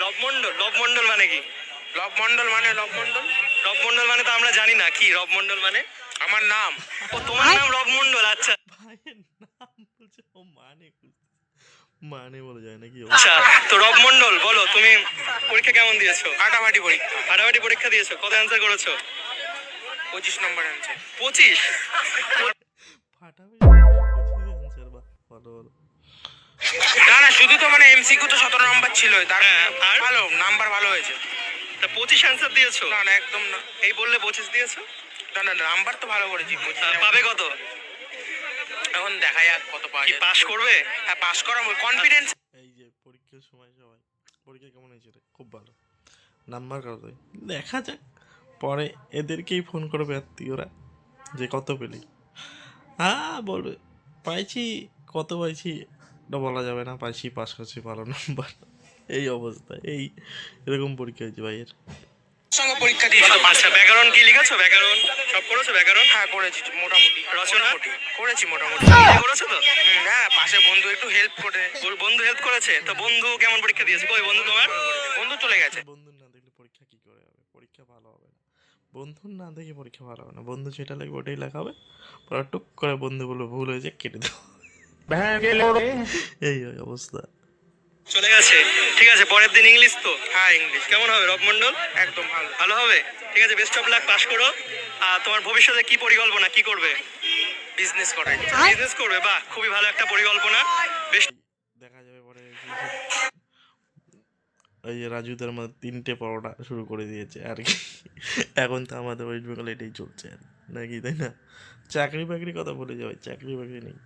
রবমন্ডল, রবমন্ডল মানে কি? লবমন্ডল মানে লবমন্ডল? রবমন্ডল মানে তো আমরা জানি না কি রবমন্ডল মানে। আমার নাম। ও তোমার নাম রবমন্ডল, আচ্ছা। ভাইয়ের নাম বলছে, ও মানে মানে বলা যায় নাকি? আচ্ছা, তো রবমন্ডল বলো, তুমি পরীক্ষা কেমন দিয়েছো? ফাটাফাটি পরীক্ষা। ফাটাফাটি পরীক্ষা দিয়েছো, কত অ্যান্সার করেছো? 25 নম্বর অ্যান্সার। 25? ফাটাবে আনসার, বা ভালো ভালো। না না, শুধু তো মানে এমসিকিউ তো 17 নম্বর ছিল, তার হ্যাঁ, আর? ভালো নাম্বার ভালো হয়েছে। তা 25 অ্যান্সার দিয়েছো? না না, একদম না। এই বললে 25 দিয়েছো? না না, নাম্বার তো ভালো করেছি। পাবে কত? এখন দেখা যাক কত পাওয়া কি যায়। পাস করবে? হ্যাঁ, পাস করাবো, কনফিডেন্স। এই যে পরীক্ষার সময় সবাই, পরীক্ষা কেমন হয়েছে রে? খুব ভালো, নাম্বার কত? দেখা যাক, পরে এদেরকেই ফোন করবে আত্মীয়রা যে কত পেলি। হ্যাঁ বলবে পাইছি, কত পাইছি এটা বলা যাবে না, পাইছি পাস করছি ভালো নাম্বার। এই অবস্থা, এই এরকম পরীক্ষা হয়েছে ভাইয়ের। সঙ্গে পরীক্ষা দিয়েছি। আচ্ছা, ব্যাকরণ কি লিখেছো? ব্যাকরণ সব করেছো? ব্যাকরণ হ্যাঁ করেছি মোটামুটি। রচনা? মোটামুটি করেছি মোটামুটি। নিজে করেছো তো? হ্যাঁ, পাশে বন্ধু একটু হেল্প করে। ওর বন্ধু হেল্প করেছে? তো বন্ধু কেমন পরীক্ষা দিয়েছে? কই বন্ধু তোমার? বন্ধু চলে গেছে। বন্ধুর না দেখলে পরীক্ষা কি করে হবে? পরীক্ষা ভালো হবে না, বন্ধুর না দেখে পরীক্ষা ভালো হবে না। বন্ধু যেটা লাগবে ওটাই লেখা হবে, পরে টুক করে বন্ধু বলে ভুল হয়েছে কেটে দেবো। এই ওই অবস্থা। চলে গেছে, ঠিক আছে। পরের দিন ইংলিশ তো? হ্যাঁ, ইংলিশ। কেমন হবে রবমন্ডল? একদম ভালো। ভালো হবে, ঠিক আছে। বেস্ট অফ লাক, পাস করো। আর তোমার ভবিষ্যতে কি পরিকল্পনা, কি করবে? বিজনেস করাই। বিজনেস করবে? বাহ, খুবই ভালো একটা পরিকল্পনা। বেশ, দেখা যাবে পরে। ওই যে রাজুদের মধ্যে 3টে পরোটা শুরু করে দিয়েছে আর কি। এখন তো আমাদের ওয়েস্ট বেঙ্গল এটাই চলছে আর নাকি, তাই না? চাকরি বাকরি কথা বলে যাবে, চাকরি বাকরি নেই।